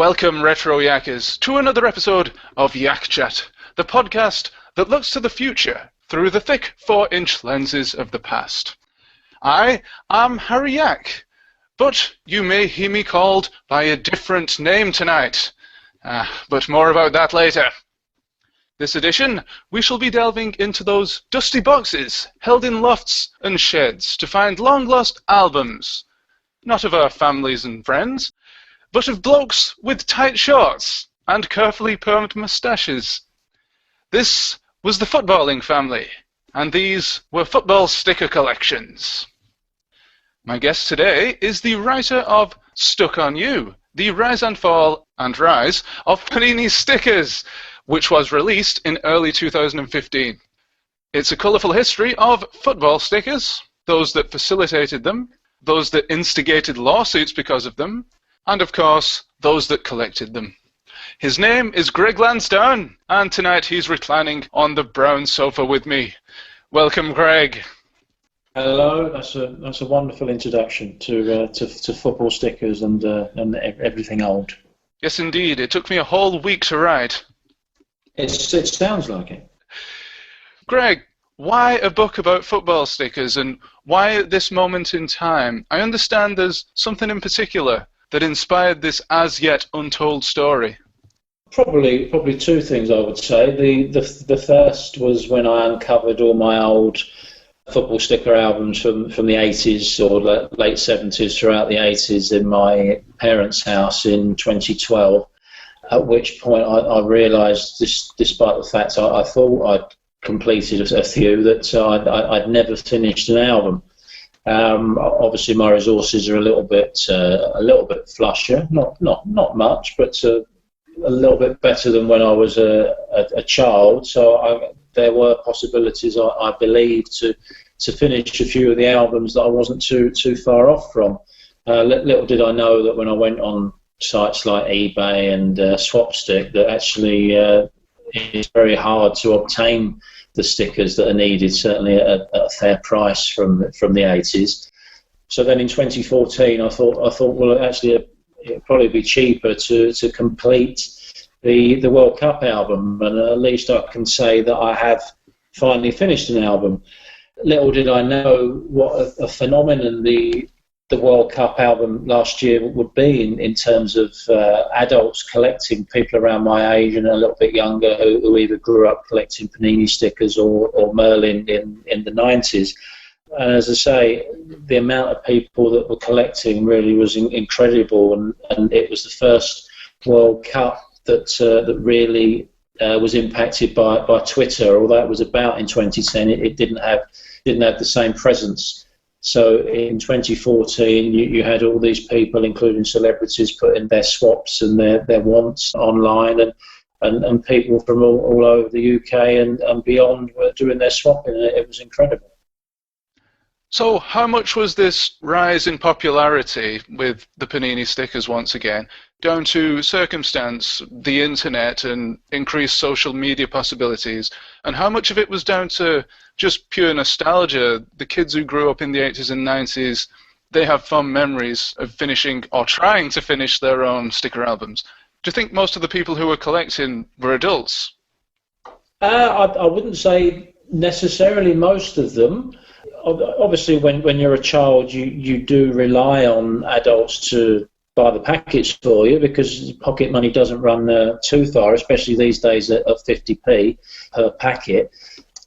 Welcome, Retro Yackers, to another episode of Yackchat, the podcast that looks to the future through the thick 4-inch lenses of the past. I am Harry Yack, but you may hear me called by a different name tonight. But more about that later. This edition, we shall be delving into those dusty boxes held in lofts and sheds to find long-lost albums, not of our families and friends, but of blokes with tight shorts and carefully permed moustaches. This was the footballing family, and these were football sticker collections. My guest today is the writer of Stuck on You, the rise and fall and rise of Panini stickers, which was released in early 2015. It's a colourful history of football stickers, those that facilitated them, those that instigated lawsuits because of them, and of course, those that collected them. His name is Greg Lansdowne, and tonight he's reclining on the brown sofa with me. Welcome, Greg. Hello. That's a wonderful introduction to football stickers and everything old. Yes, indeed. It took me a whole week to write. It sounds like it. Greg, why a book about football stickers, and why at this moment in time? I understand there's something in particular that inspired this as yet untold story. Probably two things, I would say. The first was when I uncovered all my old football sticker albums from the 80s or late 70s throughout the 80s in my parents' house in 2012, at which point I realised, despite the fact I thought I'd completed a few, that I'd never finished an album. Obviously, my resources are a little bit flusher, not much, but a little bit better than when I was a child. So there were possibilities, I believe, to finish a few of the albums that I wasn't too far off from. Little did I know that when I went on sites like eBay and Swapstick, that actually it's very hard to obtain the stickers that are needed, certainly at a fair price from the 80s. So then in 2014, I thought, well, actually, it'd probably be cheaper to complete the World Cup album, and at least I can say that I have finally finished an album. Little did I know what a phenomenon the World Cup album last year would be in terms of adults collecting, people around my age and a little bit younger who either grew up collecting Panini stickers or Merlin in the 90s. And as I say, the amount of people that were collecting really was incredible, and it was the first World Cup that really was impacted by Twitter. Although it was about in 2010, it didn't have the same presence. So in 2014, you had all these people, including celebrities, putting their swaps and their wants online, and people from all over the UK and beyond were doing their swapping. It was incredible. So how much was this rise in popularity with the Panini stickers once again down to circumstance, the internet and increased social media possibilities, and how much of it was down to just pure nostalgia? The kids who grew up in the 80s and 90s, they have fond memories of finishing or trying to finish their own sticker albums. Do you think most of the people who were collecting were adults? I wouldn't say necessarily most of them. Obviously, when you're a child, you do rely on adults to buy the packets for you, because pocket money doesn't run too far, especially these days at 50p per packet.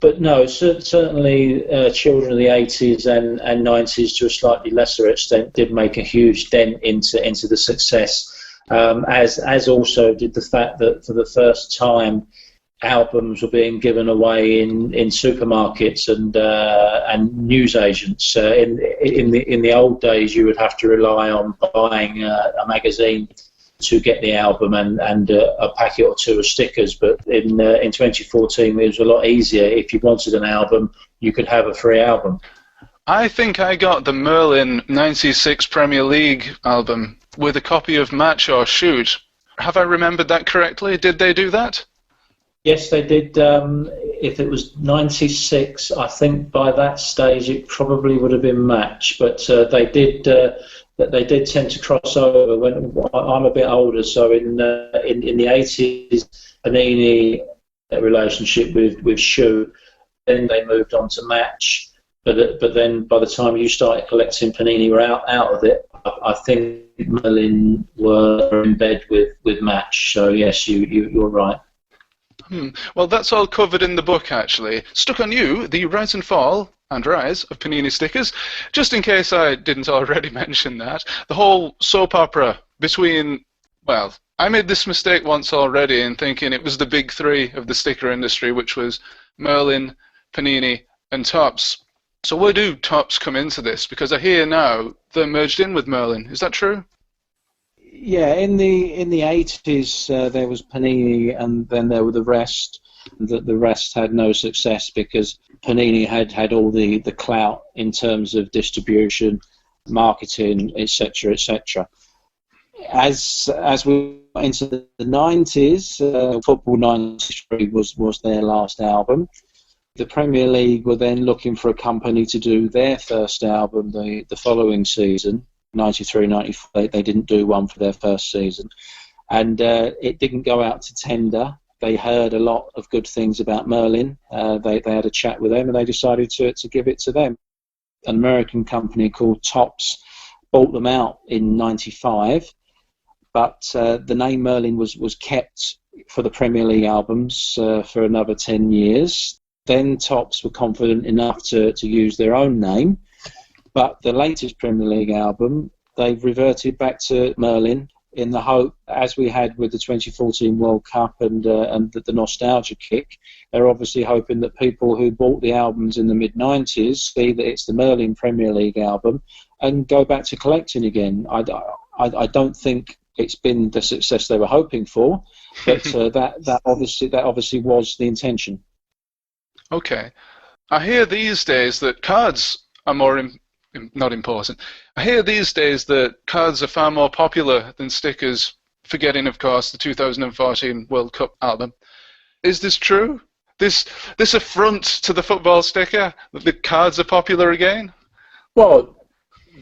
But no, certainly children of the 80s and 90s, to a slightly lesser extent, did make a huge dent into the success, as also did the fact that for the first time albums were being given away in supermarkets and newsagents. In the old days, you would have to rely on buying a magazine to get the album and a packet or two of stickers. But in 2014, it was a lot easier. If you wanted an album, you could have a free album. I think I got the Merlin 96 Premier League album with a copy of Match or Shoot. Have I remembered that correctly? Did they do that? Yes, they did. If it was 96, I think by that stage it probably would have been Match, but they did. They did tend to cross over. When I'm a bit older, so in the 80s, Panini relationship with Shoe, then they moved on to Match. But then by the time you started collecting Panini, were out of it. I think Merlin were in bed with Match. So yes, you're right. Well, that's all covered in the book, actually. Stuck on You, the rise and fall and rise of Panini stickers. Just in case I didn't already mention that, the whole soap opera between, well, I made this mistake once already in thinking it was the big three of the sticker industry, which was Merlin, Panini, and Topps. So where do Topps come into this? Because I hear now they're merged in with Merlin. Is that true? Yeah, in the 80s there was Panini, and then there were the rest. The rest had no success because Panini had all the clout in terms of distribution, marketing, etc., etc. As we went into the 90s, Football 93 was their last album. The Premier League were then looking for a company to do their first album the following season. 93-94, they didn't do one for their first season, and it didn't go out to tender. They heard a lot of good things about Merlin. They had a chat with them, and they decided to give it to them. An American company called Topps bought them out in 95, but the name Merlin was kept for the Premier League albums for another 10 years. Then Topps were confident enough to use their own name. But the latest Premier League album, they've reverted back to Merlin in the hope, as we had with the 2014 World Cup and the nostalgia kick, they're obviously hoping that people who bought the albums in the mid-90s see that it's the Merlin Premier League album and go back to collecting again. I don't think it's been the success they were hoping for, but that obviously was the intention. Okay. I hear these days that cards are more not important. I hear these days that cards are far more popular than stickers, forgetting, of course, the 2014 World Cup album. Is this true? This affront to the football sticker, that the cards are popular again? Well,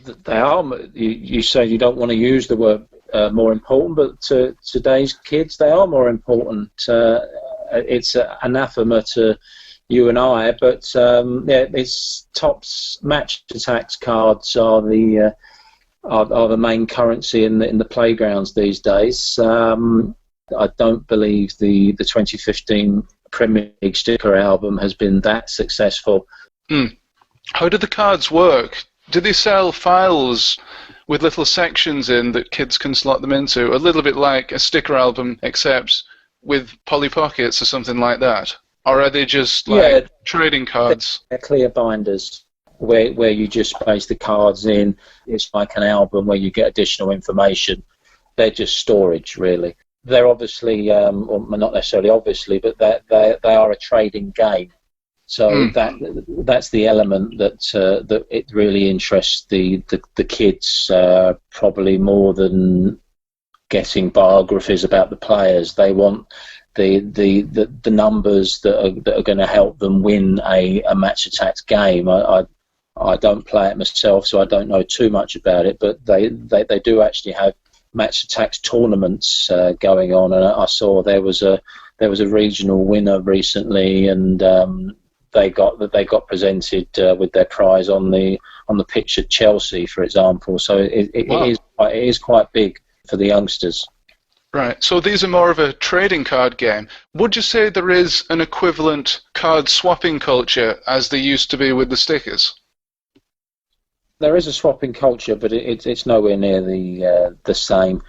they are. You say you don't want to use the word more important, but to today's kids, they are more important. It's anathema to you and I, but it's Topps Match Attacks cards are the main currency in the playgrounds these days. I don't believe the 2015 Premier League sticker album has been that successful. How do the cards work? Do they sell files with little sections in that kids can slot them into? A little bit like a sticker album, except with Polly Pockets or something like that? Or are they just like trading cards? They're clear binders where you just place the cards in. It's like an album where you get additional information. They're just storage, really. They're obviously, or not necessarily obviously, but they are a trading game. So that's the element that it really interests the kids, probably more than getting biographies about the players. They want the numbers that are going to help them win a Match Attacks game. I don't play it myself, so I don't know too much about it, but they do actually have Match Attacks tournaments going on, and I saw there was a regional winner recently, and they got presented with their prize on the pitch at Chelsea, for example. So it is quite big for the youngsters. Right, so these are more of a trading card game. Would you say there is an equivalent card swapping culture as there used to be with the stickers? There is a swapping culture, but it's nowhere near the same.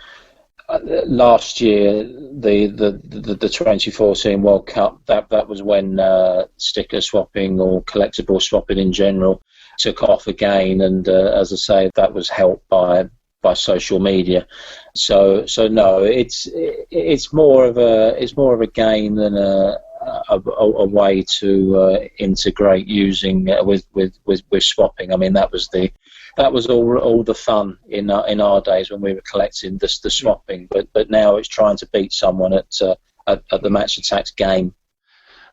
Last year, the 2014 World Cup, that was when sticker swapping or collectible swapping in general took off again, and as I say, that was helped by social media. So no, it's more of a game than a way to integrate using with swapping. I mean, that was all the fun in our days when we were collecting the swapping. But now it's trying to beat someone at the Match Attacks game.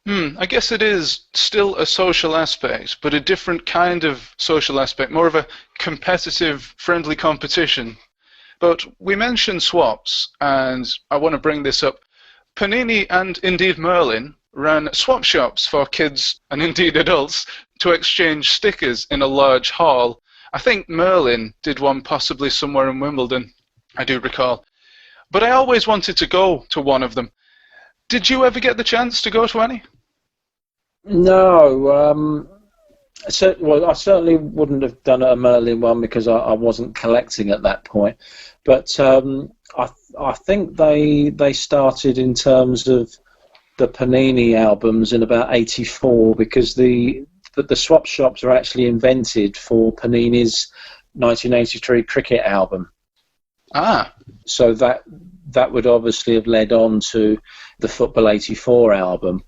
I guess it is still a social aspect, but a different kind of social aspect, more of a competitive, friendly competition. But we mentioned swaps, and I want to bring this up. Panini and indeed Merlin ran swap shops for kids and indeed adults to exchange stickers in a large hall. I think Merlin did one possibly somewhere in Wimbledon, I do recall. But I always wanted to go to one of them. Did you ever get the chance to go to any? No, well, I certainly wouldn't have done a Merlin one because I wasn't collecting at that point. But I think they started in terms of the Panini albums in about '84 because the swap shops were actually invented for Panini's 1983 cricket album. Ah. So that would obviously have led on to the Football '84 album.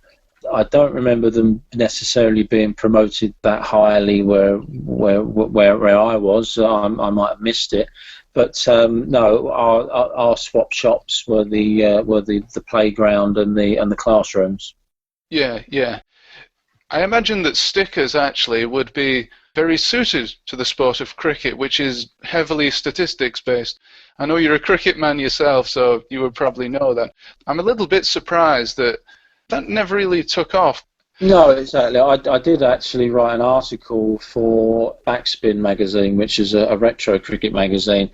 I don't remember them necessarily being promoted that highly where I was. I might have missed it, but no, our swap shops were the playground and the classrooms. Yeah. I imagine that stickers actually would be very suited to the sport of cricket, which is heavily statistics based. I know you're a cricket man yourself, so you would probably know that. I'm a little bit surprised that never really took off. No, exactly. I did actually write an article for Backspin magazine, which is a retro cricket magazine,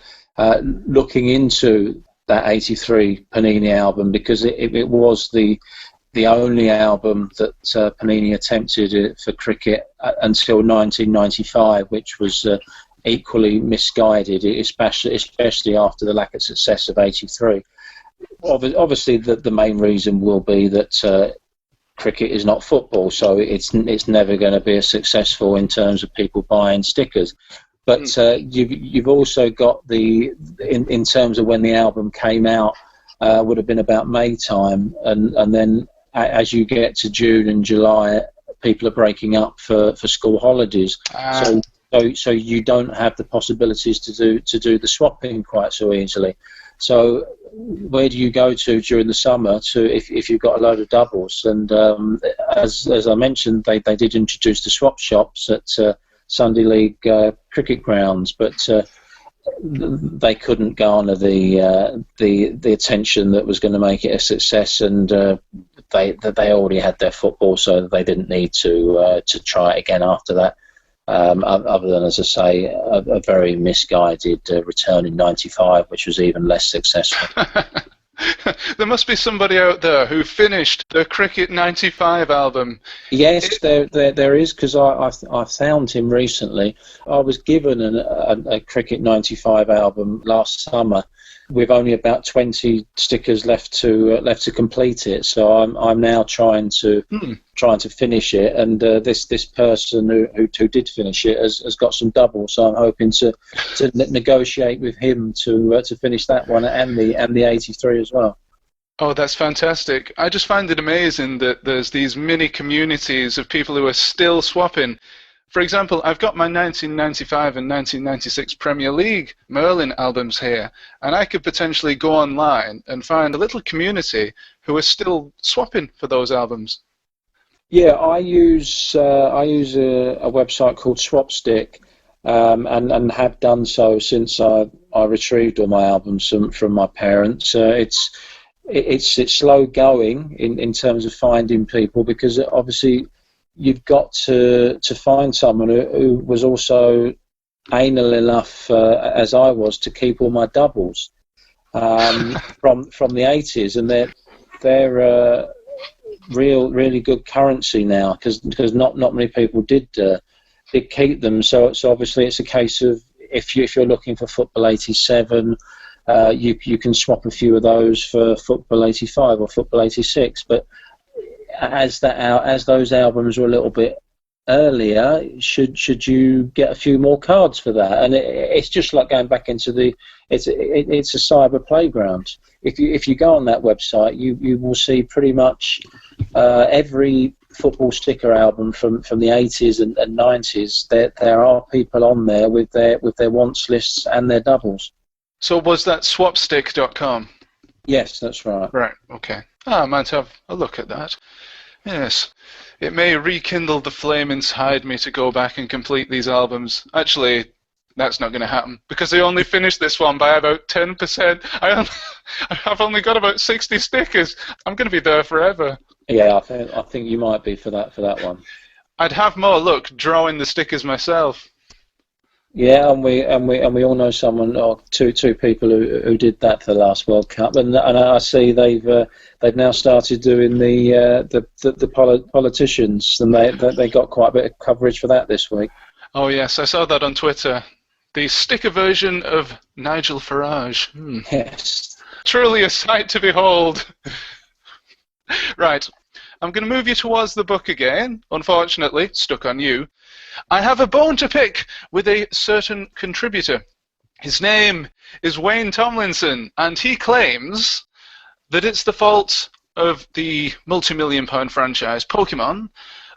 looking into that '83 Panini album because it was the only album that Panini attempted for cricket until 1995, which was equally misguided, especially after the lack of success of '83. Obviously, the main reason will be that cricket is not football, so it's never going to be as successful in terms of people buying stickers. But you've also got in terms of when the album came out, would have been about May time, and then as you get to June and July, people are breaking up for school holidays. So you don't have the possibilities to do the swapping quite so easily. So where do you go to during the summer if you've got a load of doubles? And as I mentioned, they did introduce the swap shops at Sunday League cricket grounds, but they couldn't garner the attention that was going to make it a success, and they already had their football, so they didn't need to try it again after that. Other than, as I say, a very misguided return in '95, which was even less successful. There must be somebody out there who finished the Cricket '95 album. Yes, there is, because I found him recently. I was given a Cricket '95 album last summer with only about 20 stickers left to complete it. So I'm now trying to finish it, and this person who did finish it has got some doubles. So I'm hoping to negotiate with him to finish that one and the '83 as well. Oh, that's fantastic. I just find it amazing that there's these mini communities of people who are still swapping. For example, I've got my 1995 and 1996 Premier League Merlin albums here, and I could potentially go online and find a little community who are still swapping for those albums. Yeah, I use a website called Swapstick, and have done so since I retrieved all my albums from my parents. It's slow going in terms of finding people, because obviously you've got to find someone who was also anal enough as I was to keep all my doubles from the '80s, and they're really good currency now, because not many people did keep them. So obviously it's a case of if you're looking for Football '87. You can swap a few of those for Football '85 or Football '86, but as those albums were a little bit earlier, should you get a few more cards for that? And it's just like going back into it's a cyber playground. If you go on that website, you will see pretty much every football sticker album from the '80s and '90s. There are people on there with their wants lists and their doubles. So was that swapstick.com? Yes, that's right. Right, okay. I might have a look at that. Yes. It may rekindle the flame inside me to go back and complete these albums. Actually, that's not going to happen because I only finished this one by about 10%. I've only got about 60 stickers. I'm going to be there forever. Yeah, I think you might be for that one. I'd have more luck drawing the stickers myself. Yeah, and we all know someone or two people who did that for the last World Cup, and I see they've now started doing the politicians, and they got quite a bit of coverage for that this week. Oh yes, I saw that on Twitter. The sticker version of Nigel Farage. Yes. Truly a sight to behold. Right, I'm going to move you towards the book again. Unfortunately, stuck on you. I have a bone to pick with a certain contributor. His name is Wayne Tomlinson, and he claims that it's the fault of the multi-million-pound franchise Pokemon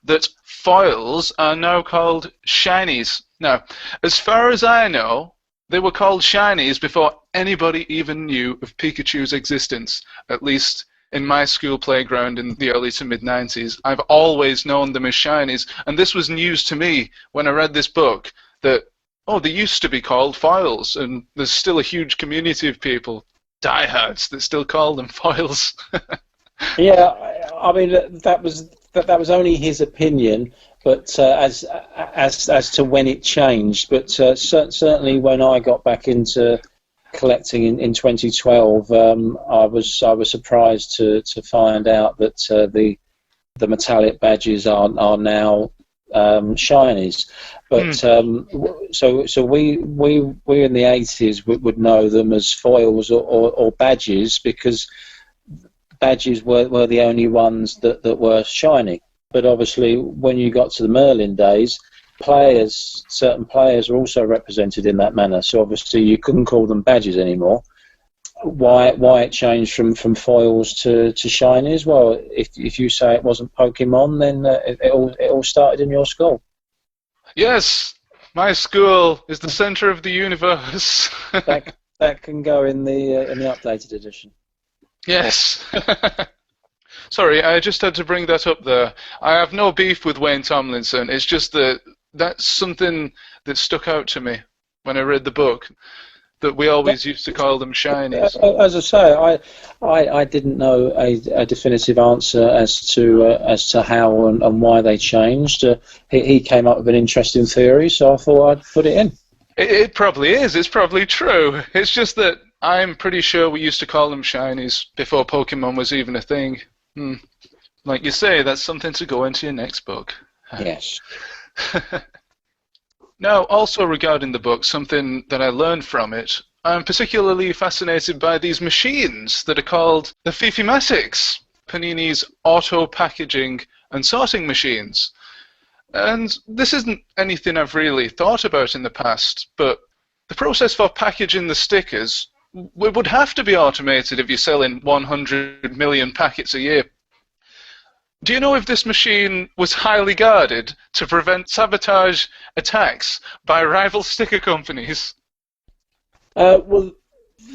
that foils are now called shinies. Now, as far as I know, they were called shinies before anybody even knew of Pikachu's existence, at least in my school playground in the early to mid-90s. I've always known them as shinies, and this was news to me when I read this book, that, oh, they used to be called foils, and there's still a huge community of people, diehards, that still call them foils. Yeah, I mean, that was only his opinion, but as to when it changed. But certainly when I got back into collecting in 2012, I was surprised to find out that the metallic badges are now shinies. But so we in the 80s would know them as foils or badges, because badges were the only ones that were shiny. But obviously, when you got to the Merlin days, certain players are also represented in that manner. So obviously, you couldn't call them badges anymore. Why it changed from foils to shinies? Well, if you say it wasn't Pokemon, then it all started in your school. Yes, my school is the centre of the universe. that can go in the updated edition. Yes. Sorry, I just had to bring that up there. I have no beef with Wayne Tomlinson. It's just that that's something that stuck out to me when I read the book, that we always used to call them shinies. As I say, I didn't know a definitive answer as to how and why they changed. He came up with an interesting theory, so I thought I'd put it in. It probably is. It's probably true. It's just that I'm pretty sure we used to call them shinies before Pokemon was even a thing. Like you say, that's something to go into your next book. Yes. Now, also regarding the book, something that I learned from it, I'm particularly fascinated by these machines that are called the Fifimatics, Panini's auto packaging and sorting machines. And this isn't anything I've really thought about in the past, but the process for packaging the stickers would have to be automated if you're selling 100 million packets a year. Do you know if this machine was highly guarded to prevent sabotage attacks by rival sticker companies? Well,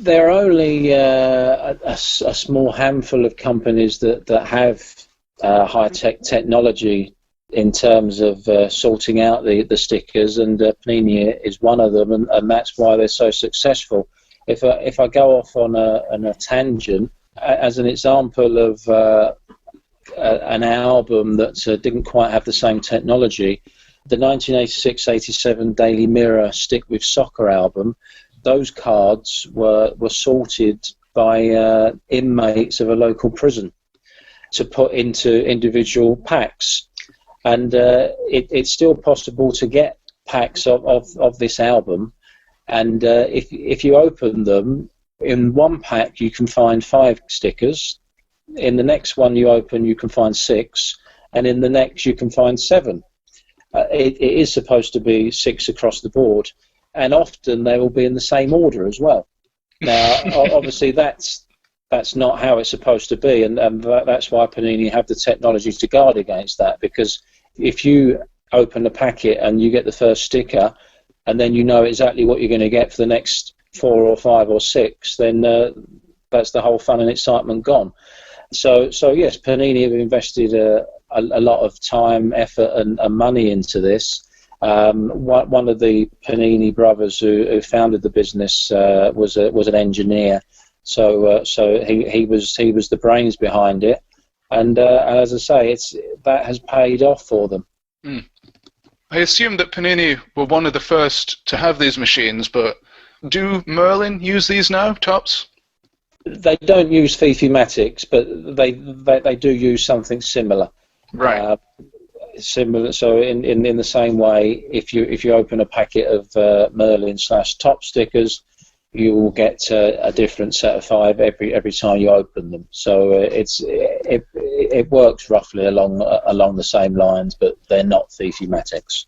there are only a small handful of companies that have high-tech technology in terms of sorting out the stickers, and Panini is one of them, and that's why they're so successful. If I go off on a tangent, as an example of an album that didn't quite have the same technology, the 1986-87 Daily Mirror Stick with Soccer album, those cards were sorted by inmates of a local prison to put into individual packs. And it's still possible to get packs of this album, and if you open them, in one pack you can find 5 stickers, in the next one you open you can find 6, and in the next you can find 7. It is supposed to be 6 across the board, and often they will be in the same order as well. Now, obviously that's not how it's supposed to be, and that's why Panini have the technology to guard against that, because if you open a packet and you get the first sticker, and then you know exactly what you're going to get for the next 4 or 5 or 6, then that's the whole fun and excitement gone. So yes, Panini have invested a lot of time, effort, and money into this. One of the Panini brothers who founded the business was an engineer, so he was the brains behind it, and as I say, that has paid off for them. Mm. I assume that Panini were one of the first to have these machines, but do Merlin use these now, Topps? They don't use Fifi-matics, but they do use something similar. Right. Similar. So in the same way, if you open a packet of Merlin/Top stickers, you will get a different set of 5 every time you open them. So it works roughly along the same lines, but they're not Fifi-matics.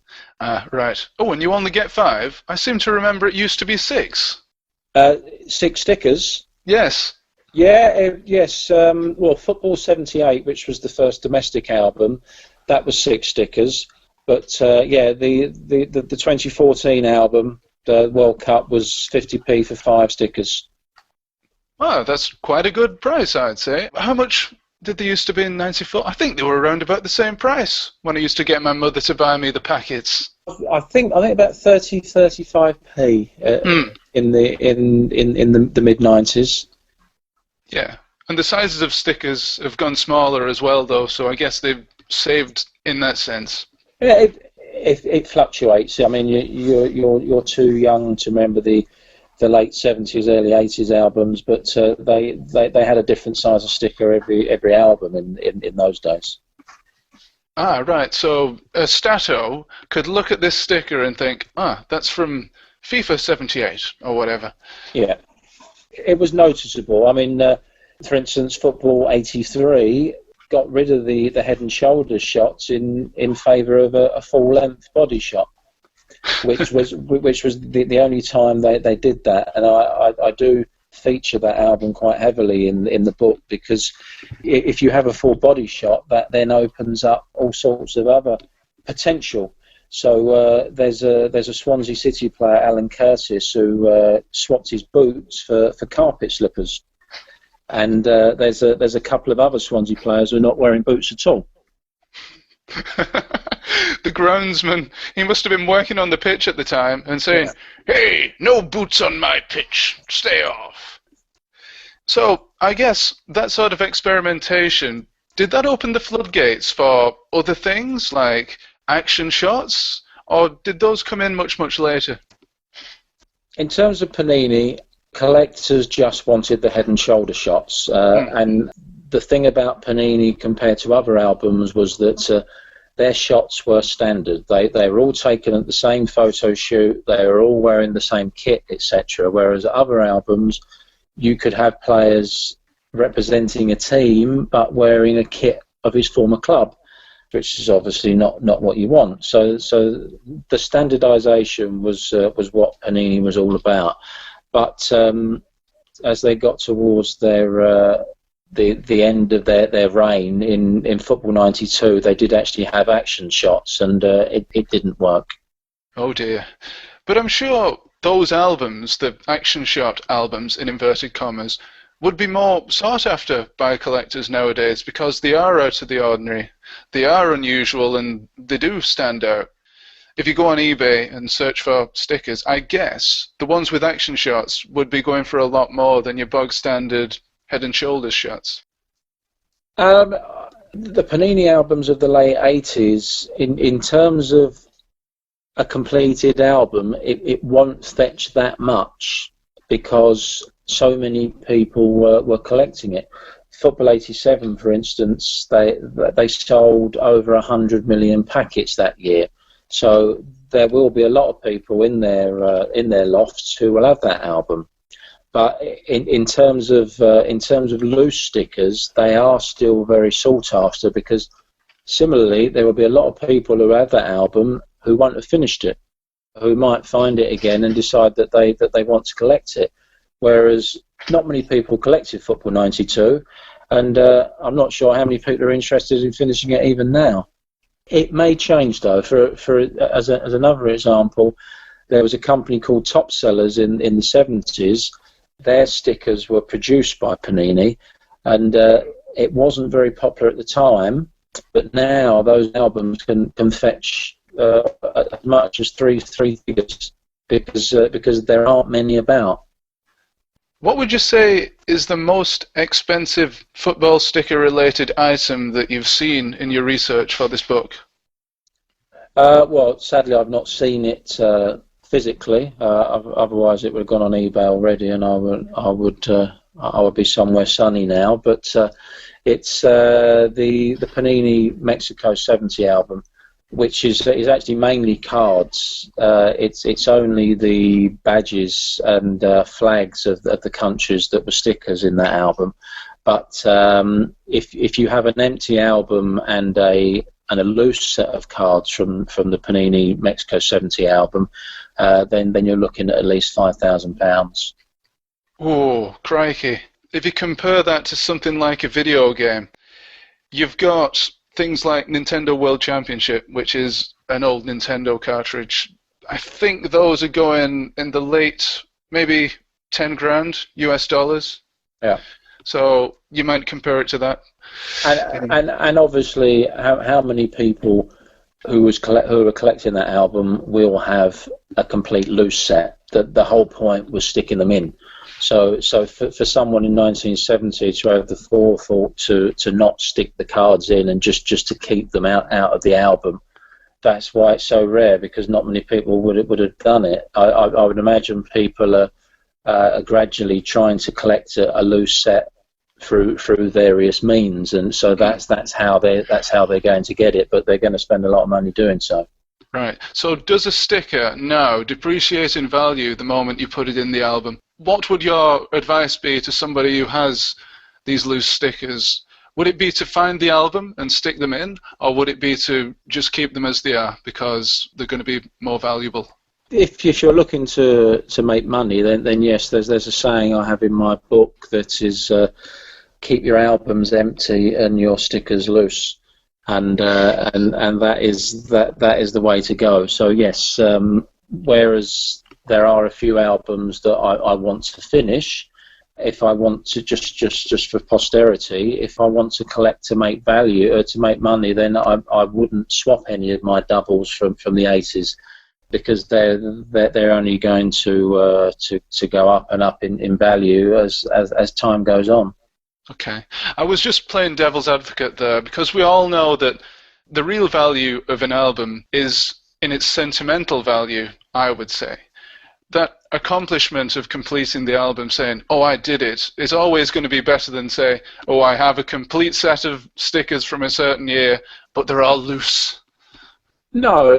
Right. Oh, and you only get 5? I seem to remember it used to be 6. 6 stickers? Yes. Yeah, yes. Well, Football 78, which was the first domestic album, that was 6 stickers. But yeah, the 2014 album, the World Cup, was 50p for 5 stickers. Wow, that's quite a good price, I'd say. How much did they used to be in '94? I think they were around about the same price when I used to get my mother to buy me the packets. I think about 35p in the mid '90s. Yeah, and the sizes of stickers have gone smaller as well, though. So I guess they've saved in that sense. Yeah, it fluctuates. I mean, you're too young to remember the late '70s, early '80s albums, but they had a different size of sticker every album in those days. Ah, right. So a Stato could look at this sticker and think, that's from FIFA 78 or whatever. Yeah, it was noticeable. I mean, for instance, Football 83 got rid of the head and shoulders shots in favour of a full-length body shot, which was the only time they did that. And I do feature that album quite heavily in the book, because if you have a full body shot, that then opens up all sorts of other potential. So there's a Swansea City player, Alan Curtis, who swapped his boots for carpet slippers, and there's a couple of other Swansea players who are not wearing boots at all. The groundsman, he must have been working on the pitch at the time and saying, "Hey, no boots on my pitch, stay off." So I guess that sort of experimentation, did that open the floodgates for other things like action shots, or did those come in much, much later? In terms of Panini, collectors just wanted the head and shoulder shots, and the thing about Panini compared to other albums was that their shots were standard. They were all taken at the same photo shoot, they were all wearing the same kit, etc. Whereas other albums, you could have players representing a team but wearing a kit of his former club, which is obviously not what you want. So the standardization was what Panini was all about. But as they got towards their the end of their reign in Football 92, they did actually have action shots, and it didn't work. Oh dear. But I'm sure those albums, the action shot albums in inverted commas, would be more sought after by collectors nowadays, because they are out of the ordinary, they are unusual, and they do stand out. If you go on eBay and search for stickers, I guess the ones with action shots would be going for a lot more than your bog standard head and shoulders shots. The Panini albums of the late 80s, in terms of a completed album, it won't fetch that much because so many people were collecting it. Football 87, for instance, they sold over 100 million packets that year. So there will be a lot of people in their lofts who will have that album. But in terms of loose stickers, they are still very sought after, because similarly there will be a lot of people who have that album who won't have finished it, who might find it again and decide that they want to collect it. Whereas not many people collected Football 92, and I'm not sure how many people are interested in finishing it even now. It may change though. As another example, there was a company called Top Sellers in the 70s. Their stickers were produced by Panini, and it wasn't very popular at the time, But now those albums can fetch as much as three figures because there aren't many about. What would you say is the most expensive football sticker-related item that you've seen in your research for this book? Well, sadly, I've not seen it physically. Otherwise, it would have gone on eBay already, and I would be somewhere sunny now. But it's the Panini Mexico '70 album, which is actually mainly cards. It's only the badges and flags of the countries that were stickers in that album. But if you have an empty album and a loose set of cards from the Panini Mexico '70 album, then you're looking at least £5,000. Oh, crikey. If you compare that to something like a video game, you've got things like Nintendo World Championship, which is an old Nintendo cartridge. I think those are going in the late, maybe 10 grand US dollars. Yeah. So you might compare it to that. And obviously, how many people who are collecting that album will have a complete loose set? The whole point was sticking them in. So for someone in 1970 to have the forethought to not stick the cards in and just to keep them out of the album, that's why it's so rare, because not many people would have done it. I would imagine people are gradually trying to collect a loose set through various means, and so that's how they're going to get it, but they're going to spend a lot of money doing so. Right. So does a sticker now depreciate in value the moment you put it in the album? What would your advice be to somebody who has these loose stickers? Would it be to find the album and stick them in, or would it be to just keep them as they are because they're going to be more valuable? If you're looking to make money, then yes, there's a saying I have in my book that is keep your albums empty and your stickers loose, and that is the way to go. So yes, whereas there are a few albums that I want to finish, if I want to just for posterity, if I want to collect to make value to make money, then I wouldn't swap any of my doubles from the 80s, because they're only going to go up and up in value as time goes on. Okay. I was just playing devil's advocate there, because we all know that the real value of an album is in its sentimental value, I would say. That accomplishment of completing the album, saying, oh, I did it, is always going to be better than say, oh, I have a complete set of stickers from a certain year, but they're all loose. No,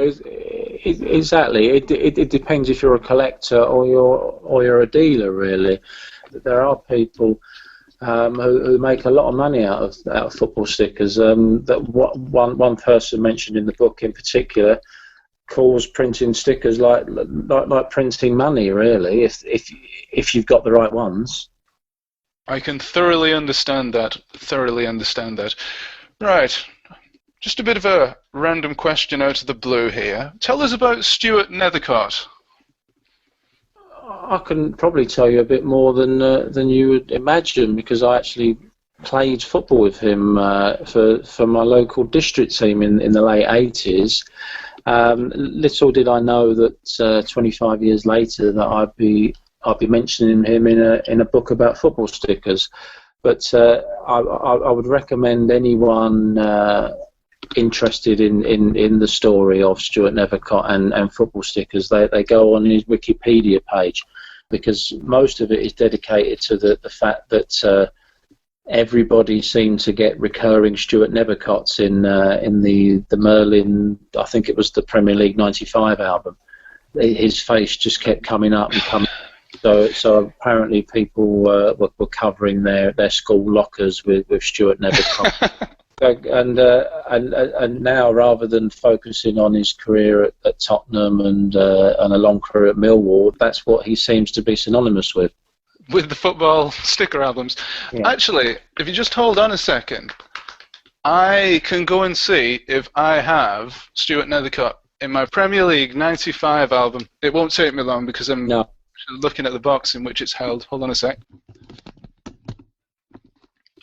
exactly. It depends if you're a collector or you're a dealer, really. There are people who make a lot of money out of football stickers. That one person mentioned in the book in particular calls printing stickers like printing money, really, if you've got the right ones. I can thoroughly understand that. Right. Just a bit of a random question out of the blue here. Tell us about Stuart Nethercott. I can probably tell you a bit more than you would imagine, because I actually played football with him for my local district team in the late 80s. Little did I know that 25 years later that I'd be mentioning him in a book about football stickers. But I would recommend anyone interested in the story of Stuart Nethercott and football stickers, they go on his Wikipedia page, because most of it is dedicated to the fact that everybody seemed to get recurring Stuart Nethercotts in the Merlin, I think it was the Premier League '95 album. His face just kept coming up and coming. So apparently people were covering their school lockers with Stuart Nethercott. And now, rather than focusing on his career at Tottenham and a long career at Millwall, that's what he seems to be synonymous with. With the football sticker albums. Yeah. Actually, if you just hold on a second, I can go and see if I have Stuart Nethercott in my Premier League '95 album. It won't take me long because I'm looking at the box in which it's held. Hold on a sec.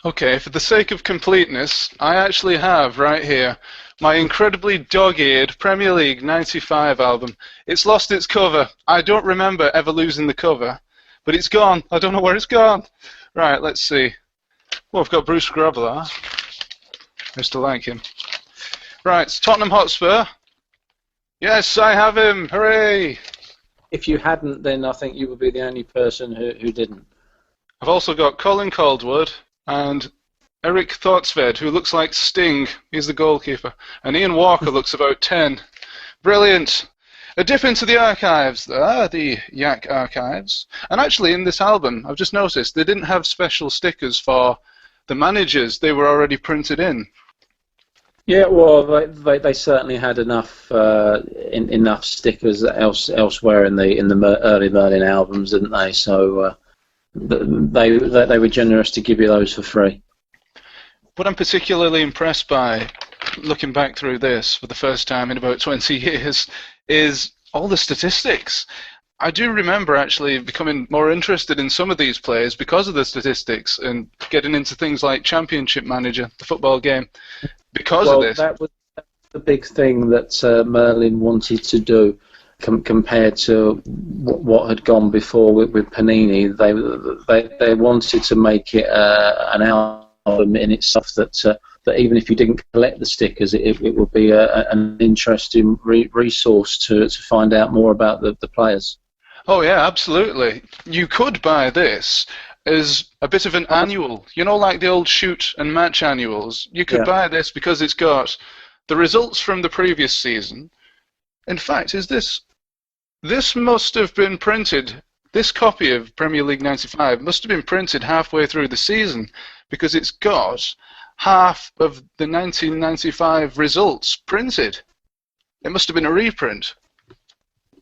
Okay, for the sake of completeness, I actually have right here my incredibly dog-eared Premier League '95 album. It's lost its cover. I don't remember ever losing the cover, but it's gone. I don't know where it's gone. Right, let's see. Well, I've got Bruce Grobbelaar. I used to like him. Right, it's Tottenham Hotspur. Yes, I have him. Hooray! If you hadn't, then I think you would be the only person who didn't. I've also got Colin Caldwood and Eric Thortsved, who looks like Sting. He's the goalkeeper. And Ian Walker looks about 10. Brilliant. A dip into the archives there, the Yak archives. And actually, in this album, I've just noticed they didn't have special stickers for the managers. They were already printed in. Yeah, well, they certainly had enough enough stickers elsewhere in the early Merlin albums, didn't they? So they were generous to give you those for free. What I'm particularly impressed by, looking back through this for the first time in about 20 years, is all the statistics. I do remember actually becoming more interested in some of these players because of the statistics and getting into things like Championship Manager, the football game, because of this. Well, that was the big thing that Merlin wanted to do compared to what had gone before with Panini. They wanted to make it an album in itself that even if you didn't collect the stickers, it would be an interesting resource to find out more about the players. Oh yeah, absolutely. You could buy this as a bit of an annual, you know, like the old shoot and match annuals. You could buy this because it's got the results from the previous season. In fact, this must have been printed, this copy of Premier League '95 must have been printed halfway through the season, because it's got half of the 1995 results printed. It must have been a reprint.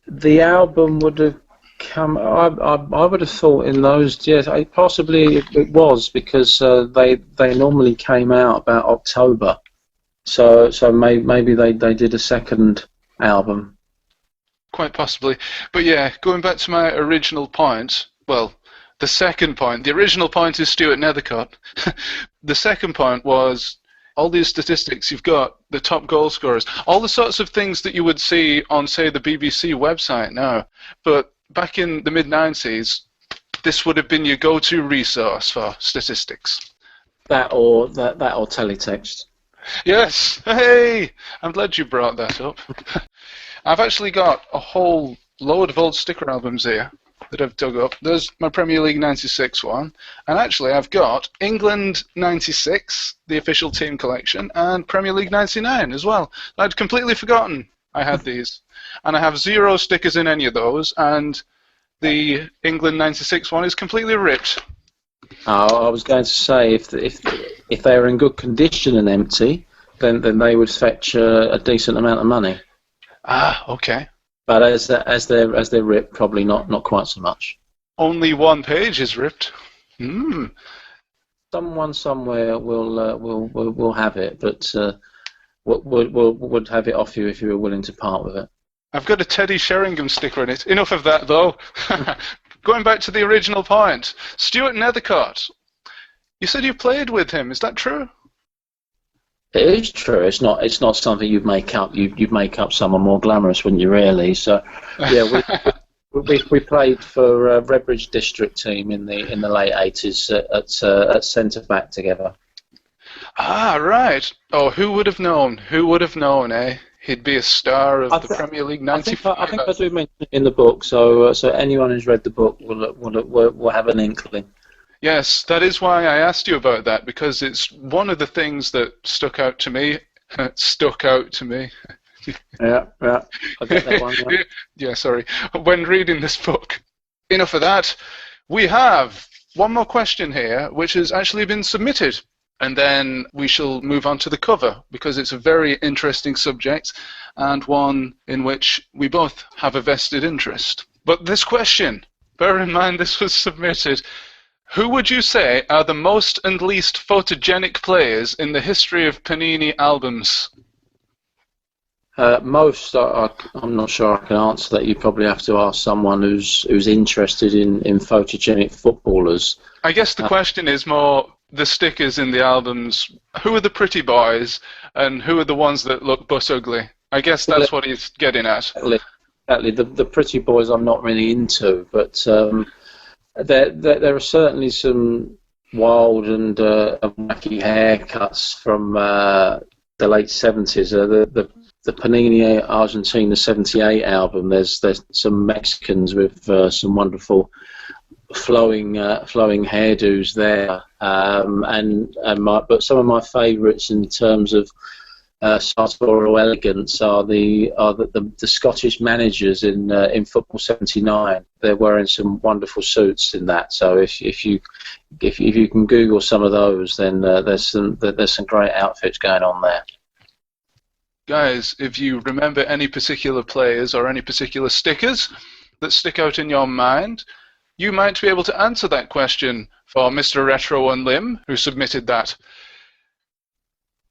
The album would have come. I would have thought in those. Yes, possibly it was, because they normally came out about October. So maybe they did a second album. Quite possibly. But yeah, going back to my original point, well, the second point, the original point is Stuart Nethercott. The second point was all these statistics. You've got the top goal scorers, all the sorts of things that you would see on, say, the BBC website now. But back in the mid-90s, this would have been your go-to resource for statistics. That or teletext. Yes. Hey, I'm glad you brought that up. I've actually got a whole load of old sticker albums here that I've dug up. There's my Premier League '96 one, and actually I've got England '96, the official team collection, and Premier League '99 as well. I'd completely forgotten I had these, and I have 0 stickers in any of those, and the England '96 one is completely ripped. Oh, I was going to say if they were in good condition and empty, then they would fetch a decent amount of money. Ah, okay. But as they're ripped, probably not quite so much. Only one page is ripped. Someone somewhere will have it, but would have it off you if you were willing to part with it. I've got a Teddy Sheringham sticker in it. Enough of that, though. Going back to the original point, Stuart Nethercott. You said you played with him. Is that true? It is true. It's not something you'd make up. You'd make up someone more glamorous, wouldn't you? Really. So, yeah, we played for Redbridge District team in the late '80s at centre back together. Ah, right. Oh, who would have known? Who would have known? He'd be a star of the Premier League '95. I think I do mention it in the book. So anyone who's read the book will have an inkling. Yes, that is why I asked you about that, because it's one of the things that stuck out to me. Yeah. I get that one. Yeah. Yeah, sorry. When reading this book. Enough of that. We have one more question here, which has actually been submitted. And then we shall move on to the cover, because it's a very interesting subject and one in which we both have a vested interest. But this question, bear in mind this was submitted. Who would you say are the most and least photogenic players in the history of Panini albums? Most, I'm not sure I can answer that. You probably have to ask someone who's interested in photogenic footballers. I guess the question is more the stickers in the albums, who are the pretty boys and who are the ones that look butt ugly? I guess that's what he's getting at. Exactly. The pretty boys I'm not really into, but there are certainly some wild and wacky haircuts from the late 70s. The Panini Argentina 78 album, there's some Mexicans with some wonderful flowing hairdos there, but some of my favourites in terms of sartorial elegance are the Scottish managers in Football 79. They're wearing some wonderful suits in that. So if you can Google some of those, then there's some great outfits going on there. Guys, if you remember any particular players or any particular stickers that stick out in your mind, you might be able to answer that question for Mr. Retro and Lim, who submitted that.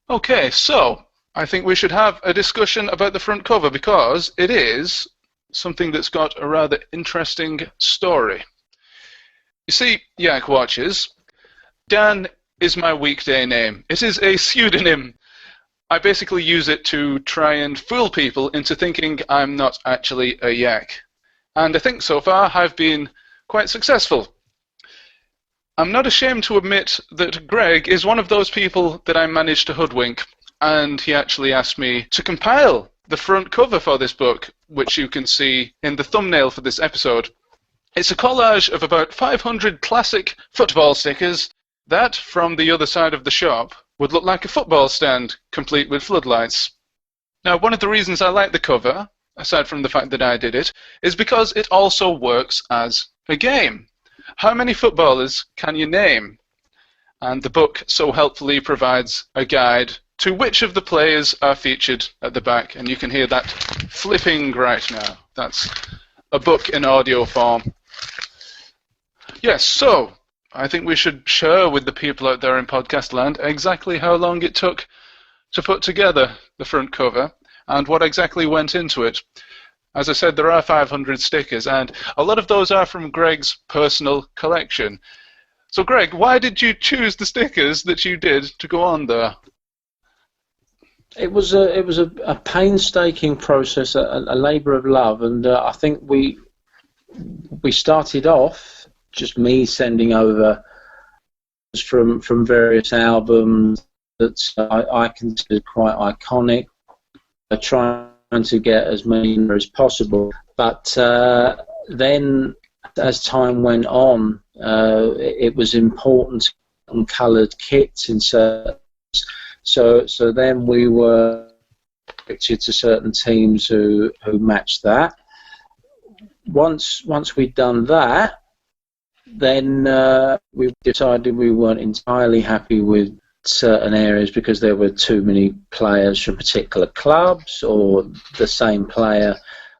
Okay, so I think we should have a discussion about the front cover because it is something that's got a rather interesting story. You see, Yak watches, Dan is my weekday name. It is a pseudonym. I basically use it to try and fool people into thinking I'm not actually a yak. And I think so far I've been quite successful. I'm not ashamed to admit that Greg is one of those people that I managed to hoodwink, and he actually asked me to compile the front cover for this book, which you can see in the thumbnail for this episode. It's a collage of about 500 classic football stickers that, from the other side of the shop, would look like a football stand, complete with floodlights. Now, one of the reasons I like the cover, aside from the fact that I did it, is because it also works as a game. How many footballers can you name? And the book so helpfully provides a guide to which of the players are featured at the back, and you can hear that flipping right now. That's a book in audio form. Yes, so I think we should share with the people out there in podcast land exactly how long it took to put together the front cover and what exactly went into it. As I said, there are 500 stickers, and a lot of those are from Greg's personal collection. So, Greg, why did you choose the stickers that you did to go on there? It was a painstaking process, a labour of love, and I think we started off just me sending over from various albums that I considered quite iconic, trying to get as many as possible. But then, as time went on, it was important to get coloured kits in certain. So then we were restricted to certain teams who matched that. Once we'd done that, then we decided we weren't entirely happy with certain areas because there were too many players from particular clubs, or the same player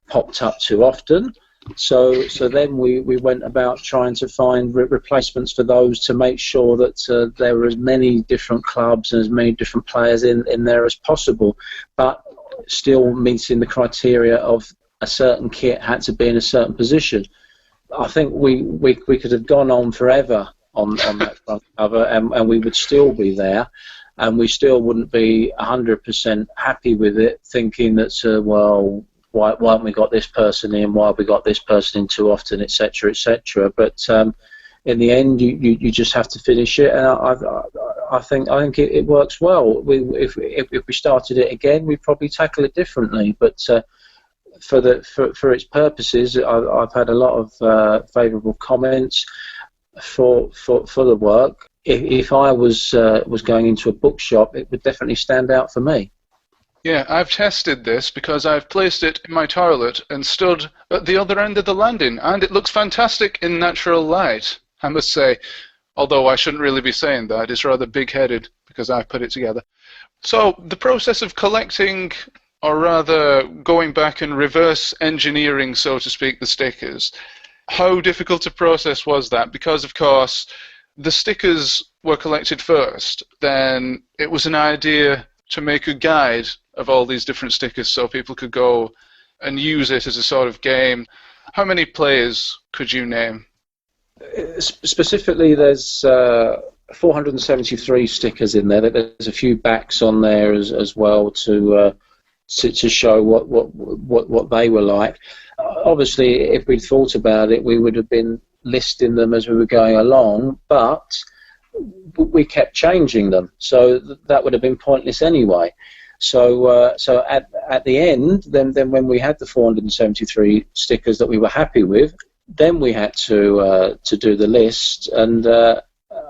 popped up too often. So then we went about trying to find replacements for those to make sure that there were as many different clubs and as many different players in there as possible, but still meeting the criteria of a certain kit had to be in a certain position. I think we could have gone on forever on that front cover, and we would still be there, and we still wouldn't be 100% happy with it, thinking that, well, why haven't we got this person in, why have we got this person in too often, etc., etc. But in the end, you just have to finish it, and I think it works well. If we started it again, we'd probably tackle it differently, but for its purposes, I've had a lot of favourable comments for the work. If I was going into a bookshop, it would definitely stand out for me. Yeah, I've tested this because I've placed it in my toilet and stood at the other end of the landing, and it looks fantastic in natural light, I must say. Although I shouldn't really be saying that, it's rather big-headed because I've put it together. So the process of collecting, or rather going back and reverse engineering, so to speak, the stickers, how difficult a process was that? Because, of course, the stickers were collected first, then it was an idea to make a guide of all these different stickers so people could go and use it as a sort of game. How many players could you name? Specifically, there's 473 stickers in there. There's a few backs on there as well to show what they were like. Obviously, if we'd thought about it, we would have been listing them as we were going along, but we kept changing them, so that would have been pointless anyway. So at the end, then when we had the 473 stickers that we were happy with, then we had to do the list, and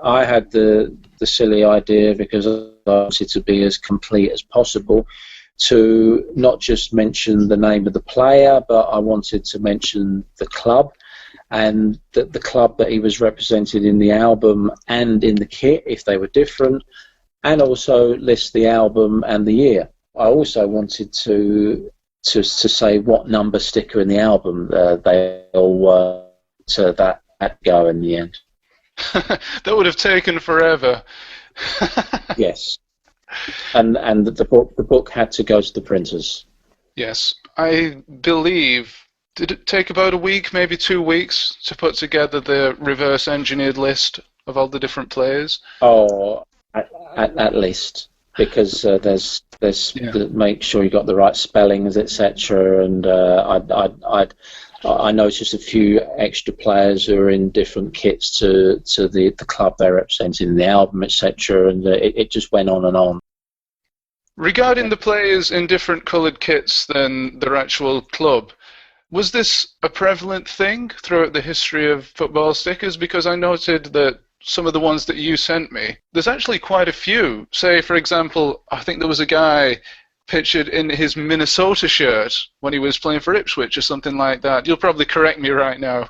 I had the silly idea, because I wanted to be as complete as possible, to not just mention the name of the player, but I wanted to mention the club, and the club that he was represented in the album and in the kit if they were different, and also list the album and the year. I also wanted to say what number sticker in the album they all were, to that go in the end. That would have taken forever. Yes. And the book had to go to the printers. Yes. I believe, did it take about a week, maybe 2 weeks, to put together the reverse engineered list of all the different players? Oh, at least, because there's make sure you got the right spellings, etc. And I noticed a few extra players who are in different kits to the club they're representing in the album, etc. And it just went on and on. Regarding the players in different coloured kits than their actual club, was this a prevalent thing throughout the history of football stickers? Because I noted that some of the ones that you sent me, there's actually quite a few. Say, for example, I think there was a guy pictured in his Minnesota shirt when he was playing for Ipswich or something like that. You'll probably correct me right now.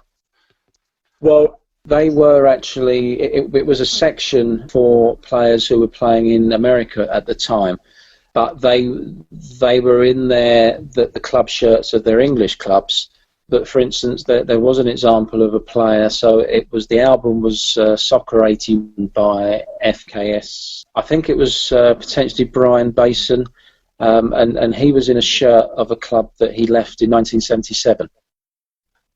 Well, they were actually, it was a section for players who were playing in America at the time, but they were in there, the club shirts of their English clubs. But for instance, there was an example of a player, so the album was Soccer 81 by FKS. I think it was potentially Brian Basin, and he was in a shirt of a club that he left in 1977.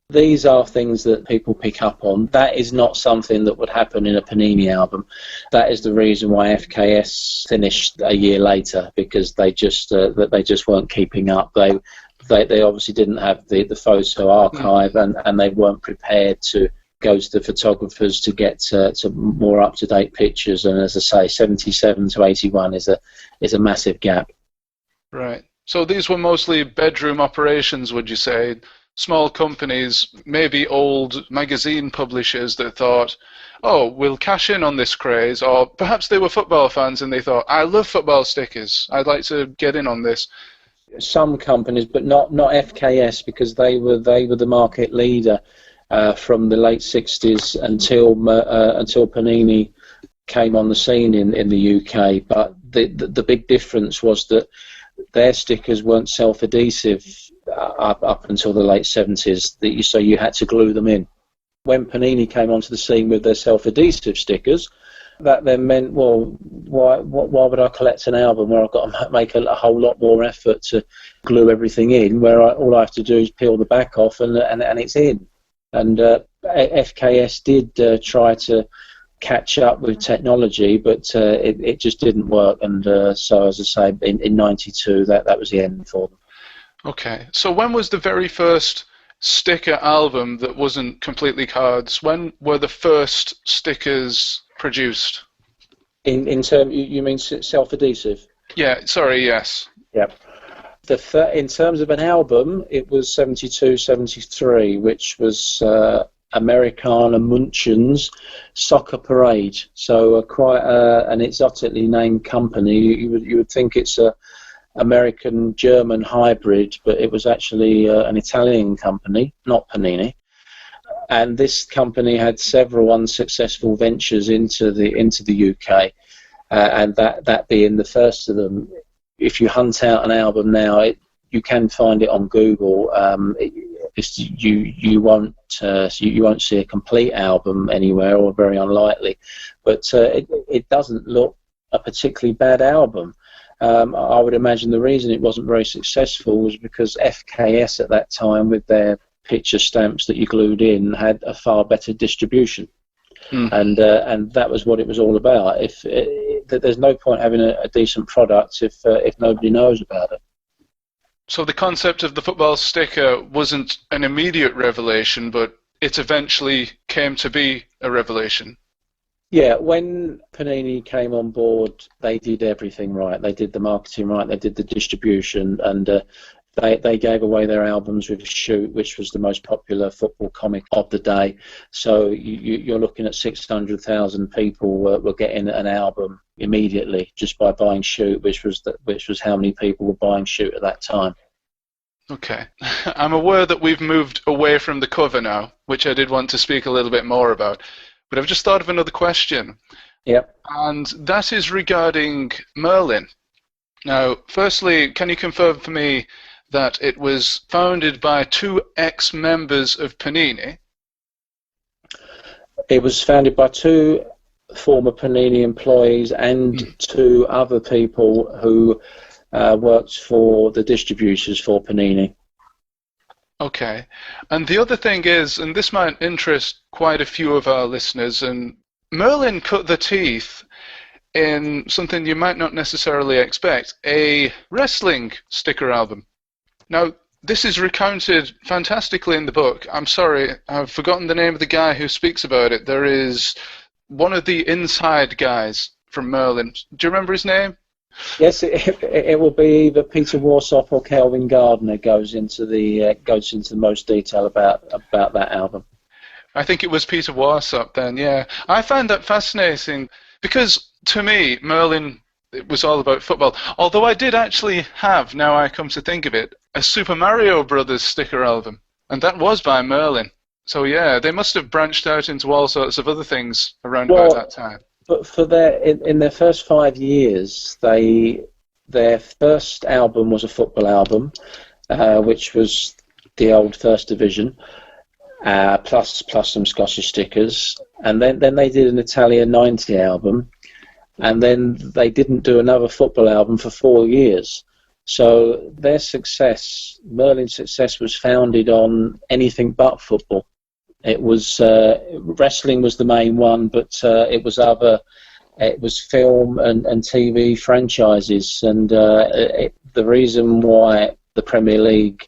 These are things that people pick up on. That is not something that would happen in a Panini album. That is the reason why FKS finished a year later, because they just weren't keeping up. They obviously didn't have the photo archive, and they weren't prepared to go to the photographers to get to more up-to-date pictures. And as I say, 77 to 81 is a massive gap. Right. So these were mostly bedroom operations, would you say? Small companies, maybe old magazine publishers that thought, oh, we'll cash in on this craze, or perhaps they were football fans and they thought, I love football stickers, I'd like to get in on this. Some companies, but not FKS, because they were the market leader from the late 60s until Panini came on the scene in the UK. But the big difference was that their stickers weren't self-adhesive up until the late 70s, so you had to glue them in. When Panini came onto the scene with their self-adhesive stickers, that then meant, well, why would I collect an album where I've got to make a whole lot more effort to glue everything in, where all I have to do is peel the back off and it's in. And FKS did try to catch up with technology, but it just didn't work. And so, as I say, in 92, that was the end for them. Okay, so when was the very first sticker album that wasn't completely cards? When were the first stickers produced? In term, you mean self-adhesive? Yeah, sorry, yes. Yep. In terms of an album, it was 72, 73, which was Americana Munchen's Soccer Parade. So quite an exotically named company. You would think it's a American-German hybrid, but it was actually an Italian company, not Panini. And this company had several unsuccessful ventures into the UK, and that being the first of them. If you hunt out an album now, you can find it on Google. You won't see a complete album anywhere, or very unlikely. But it doesn't look a particularly bad album. I would imagine the reason it wasn't very successful was because FKS at that time, with their picture stamps that you glued in, had a far better distribution. and that was what it was all about. There's no point having a decent product if nobody knows about it. So the concept of the football sticker wasn't an immediate revelation, but it eventually came to be a revelation. Yeah, when Panini came on board, they did everything right. They did the marketing right, they did the distribution, and they gave away their albums with Shoot, which was the most popular football comic of the day. So you're looking at 600,000 people were getting an album immediately just by buying Shoot, which was how many people were buying Shoot at that time. Okay. I'm aware that we've moved away from the cover now, which I did want to speak a little bit more about. But I've just thought of another question. Yep. And that is regarding Merlin. Now, firstly, can you confirm for me that it was founded by 2 ex-members of Panini? It was founded by 2 former Panini employees and 2 other people who worked for the distributors for Panini. Okay. And the other thing is, and this might interest quite a few of our listeners, and Merlin cut the teeth in something you might not necessarily expect, a wrestling sticker album. Now, this is recounted fantastically in the book. I'm sorry, I've forgotten the name of the guy who speaks about it. There is one of the inside guys from Merlin. Do you remember his name? Yes, it will be either Peter Warsop or Kelvin Gardner goes into the most detail about that album. I think it was Peter Warsop then, yeah. I find that fascinating because, to me, Merlin, it was all about football. Although I did actually have, now I come to think of it, a Super Mario Brothers sticker album, and that was by Merlin. So yeah, they must have branched out into all sorts of other things around about that time. But for in their first 5 years, their first album was a football album, which was the old First Division, plus some Scottish stickers, and then they did an Italia 90 album, and then they didn't do another football album for 4 years. So their success, Merlin's success, was founded on anything but football. It was wrestling was the main one, but it was film and TV franchises, and the reason why the Premier League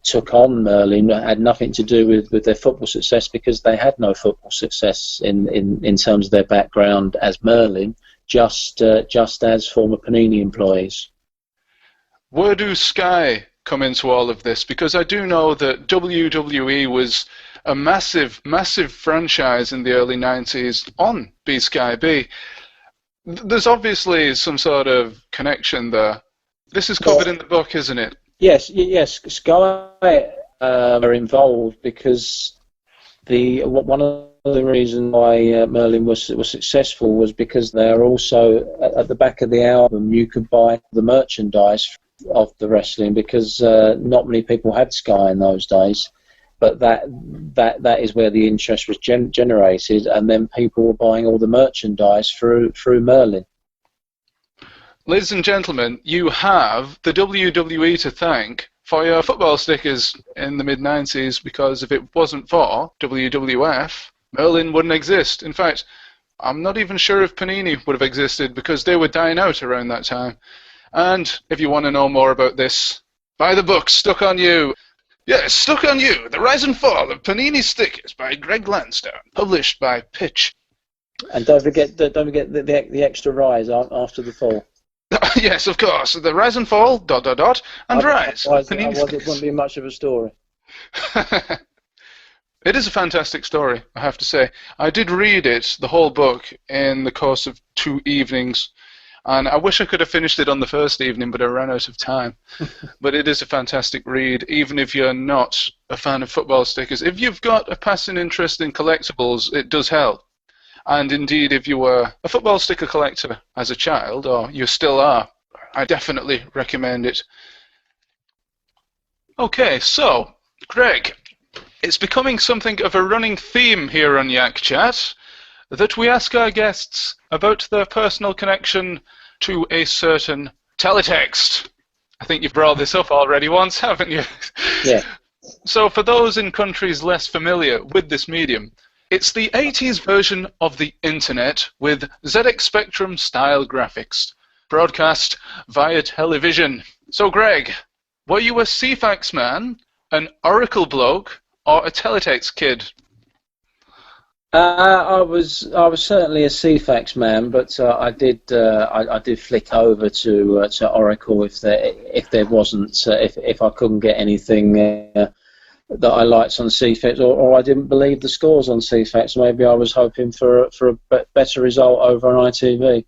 took on Merlin had nothing to do with their football success, because they had no football success in terms of their background as Merlin, just as former Panini employees. Where do Sky come into all of this? Because I do know that WWE was a massive, massive franchise in the early 90s on B-Sky B. There's obviously some sort of connection there. This is covered in the book, isn't it? Yes. Sky are involved because one of the reasons why Merlin was successful was because they're also, at the back of the album, you could buy the merchandise of the wrestling, because not many people had Sky in those days. But that is where the interest was generated, and then people were buying all the merchandise through Merlin. Ladies and gentlemen, you have the WWE to thank for your football stickers in the mid-90s, because if it wasn't for WWF, Merlin wouldn't exist. In fact, I'm not even sure if Panini would have existed, because they were dying out around that time. And if you want to know more about this, buy the book, Stuck on You. Yes, Stuck on You, The Rise and Fall of Panini Stickers by Greg Lansdowne, published by Pitch. And don't forget the extra rise after the fall. Yes, of course. The Rise and Fall, ... and Rise. Otherwise it wouldn't be much of a story. It is a fantastic story, I have to say. I did read it, the whole book, in the course of 2 evenings. And I wish I could have finished it on the first evening, but I ran out of time. But it is a fantastic read, even if you're not a fan of football stickers. If you've got a passing interest in collectibles, it does help. And indeed, if you were a football sticker collector as a child, or you still are, I definitely recommend it. Okay, so, Greg, it's becoming something of a running theme here on Yackchat that we ask our guests about their personal connection to a certain teletext. I think you've brought this up already once, haven't you? Yeah. So for those in countries less familiar with this medium, It's the 80s version of the internet with ZX Spectrum style graphics, broadcast via television. So Greg, were you a CFAX man, an Oracle bloke, or a teletext kid? I was certainly a CFAX man, but I did flick over to Oracle if there wasn't if I couldn't get anything that I liked on CFAX, or I didn't believe the scores on CFAX. Maybe I was hoping for a better result over on ITV.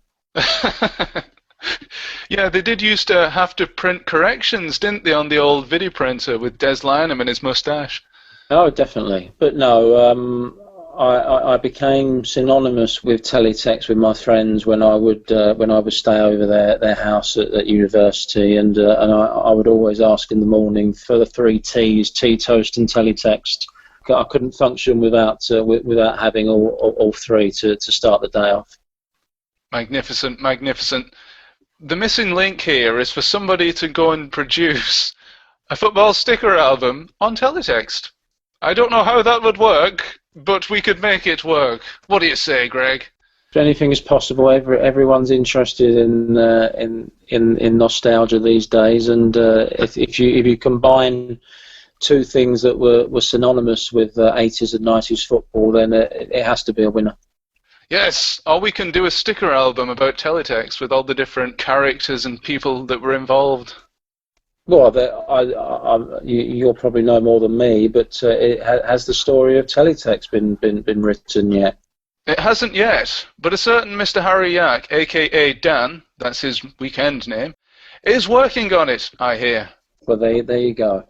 Yeah, they did used to have to print corrections, didn't they, on the old video printer with Des Lynam and his moustache? Oh, definitely. But no, I became synonymous with teletext with my friends when I would stay over their house at university, and I would always ask in the morning for the 3 T's: tea, toast, and teletext. I couldn't function without having all 3 to start the day off. Magnificent, magnificent. The missing link here is for somebody to go and produce a football sticker album on teletext. I don't know how that would work, but we could make it work. What do you say, Greg? If anything is possible, everyone's interested in nostalgia these days, and if you combine 2 things that were synonymous with 80s and 90s football, then it has to be a winner. Yes, or we can do a sticker album about teletext with all the different characters and people that were involved. Well, you'll probably know more than me, but has the story of teletext been written yet? It hasn't yet, but a certain Mr. Harry Yack, a.k.a. Dan, that's his weekend name, is working on it, I hear. Well, there you go.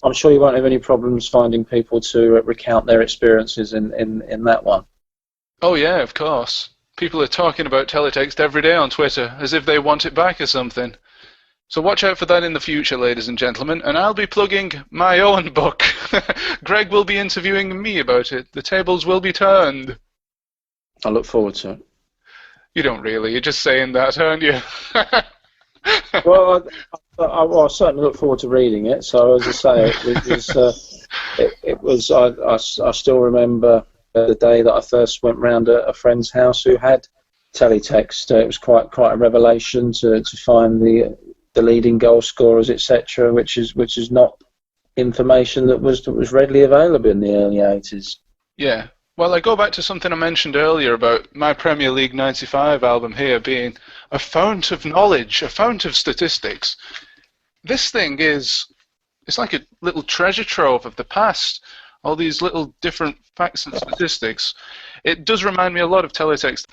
I'm sure you won't have any problems finding people to recount their experiences in that one. Oh yeah, of course. People are talking about teletext every day on Twitter, as if they want it back or something. So watch out for that in the future, ladies and gentlemen, and I'll be plugging my own book. Greg will be interviewing me about it. The tables will be turned. I look forward to it. You don't really, you're just saying that, aren't you? Well, I certainly look forward to reading it. So as I say, it was. I still remember the day that I first went round a friend's house who had teletext. It was quite a revelation to find the leading goal scorers, etc., which is not information that was readily available in the early 80s. Yeah. Well, I go back to something I mentioned earlier about my Premier League 95 album here being a fount of knowledge, a fount of statistics. This thing it's like a little treasure trove of the past. All these little different facts and statistics. It does remind me a lot of teletext.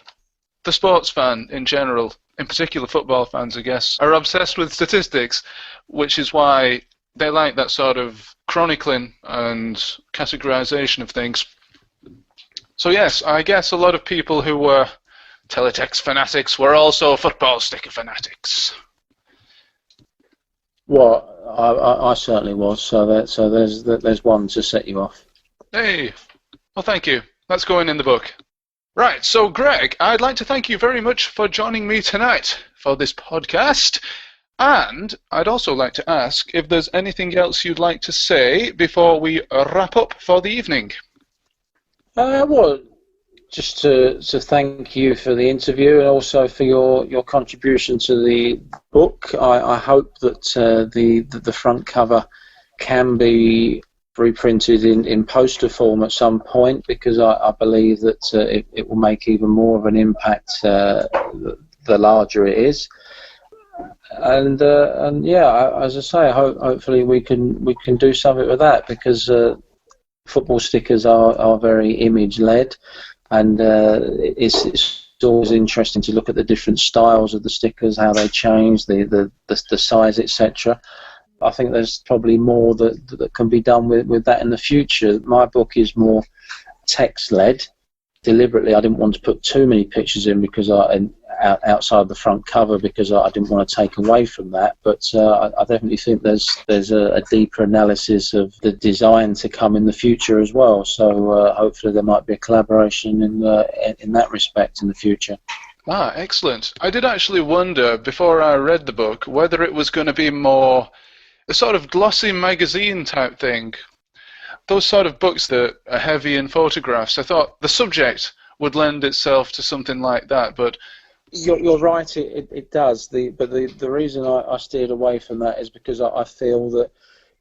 The sports fan in general, in particular football fans, I guess, are obsessed with statistics, which is why they like that sort of chronicling and categorization of things. So yes, I guess a lot of people who were teletext fanatics were also football sticker fanatics. Well, I certainly was. So there's one to set you off. Hey, well, thank you. That's going in the book. Right, so Greg, I'd like to thank you very much for joining me tonight for this podcast. And I'd also like to ask if there's anything else you'd like to say before we wrap up for the evening. Well, just to thank you for the interview and also for your contribution to the book. I hope that the front cover can be reprinted in poster form at some point, because I believe that it will make even more of an impact the larger it is. And yeah, as I say, hopefully we can do something with that, because football stickers are very image led. And it's always interesting to look at the different styles of the stickers, how they change, the size, etc. I think there's probably more that can be done with that in the future. My book is more text-led. Deliberately, I didn't want to put too many pictures in because outside the front cover, because I didn't want to take away from that. But I definitely think there's a deeper analysis of the design to come in the future as well. So hopefully there might be a collaboration in that respect in the future. Ah, excellent. I did actually wonder, before I read the book, whether it was going to be more a sort of glossy magazine type thing. those sort of books that are heavy in photographs, I thought the subject would lend itself to something like that, but... You're right, it does. But the reason I steered away from that is because I feel that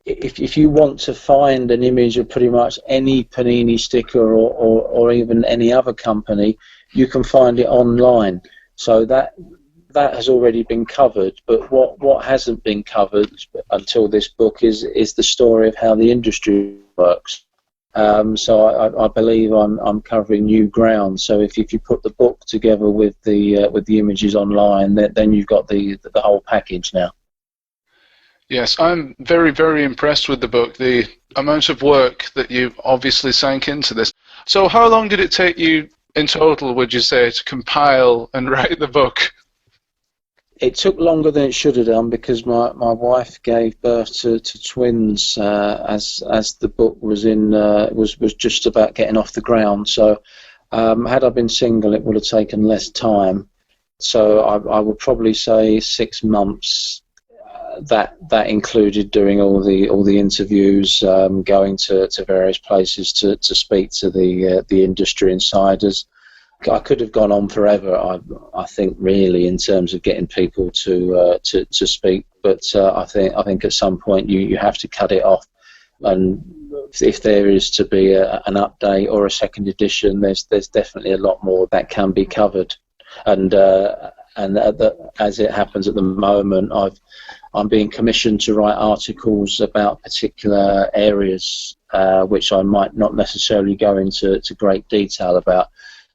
if you want to find an image of pretty much any Panini sticker or even any other company, you can find it online. So that has already been covered. But what hasn't been covered until this book is the story of how the industry works. So I believe I'm covering new ground. So if you put the book together with the images online, then you've got the whole package now. Yes, I'm very, very impressed with the book, the amount of work that you obviously sank into this. So how long did it take you in total, would you say, to compile and write the book? It took longer than it should have done because my wife gave birth to twins as the book was was just about getting off the ground. So had I been single, it would have taken less time. So I would probably say 6 months. That included doing all the interviews, going to various places to speak to the industry insiders. I could have gone on forever, I think, really, in terms of getting people to speak. But I think at some point you have to cut it off. And if there is to be an update or a second edition, there's definitely a lot more that can be covered. And as it happens at the moment, I'm being commissioned to write articles about particular areas which I might not necessarily go into great detail about.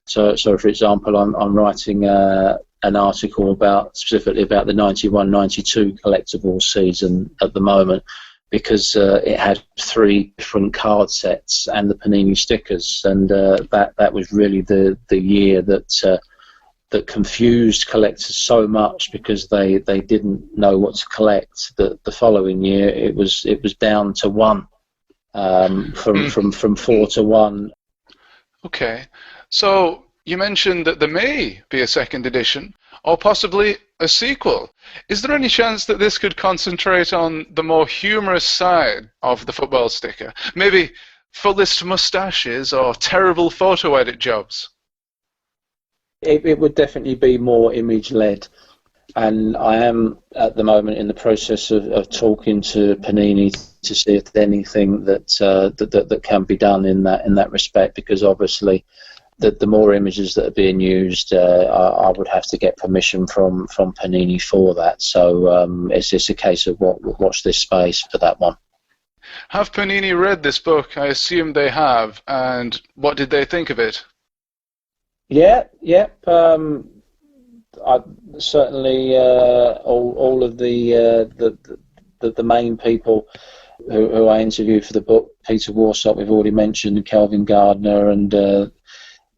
So for example, I'm writing an article specifically about the 91-92 collectibles season at the moment, because it had 3 different card sets and the Panini stickers, and that was really the year that confused collectors so much, because they didn't know what to collect. The following year it was down to 1, from 4 to 1. Okay, so you mentioned that there may be a second edition or possibly a sequel. Is there any chance that this could concentrate on the more humorous side of the football sticker? Maybe fullest moustaches or terrible photo edit jobs? It would definitely be more image-led, and I am at the moment in the process of talking to Panini to see if there's anything that can be done in that respect, because obviously the more images that are being used, I would have to get permission from Panini for that. So it's just a case of watch this space for that one. Have Panini read this book? I assume they have, and what did they think of it? Yeah. I certainly all of the main people who I interviewed for the book, Peter Warsop, we've already mentioned, Kelvin Gardner, and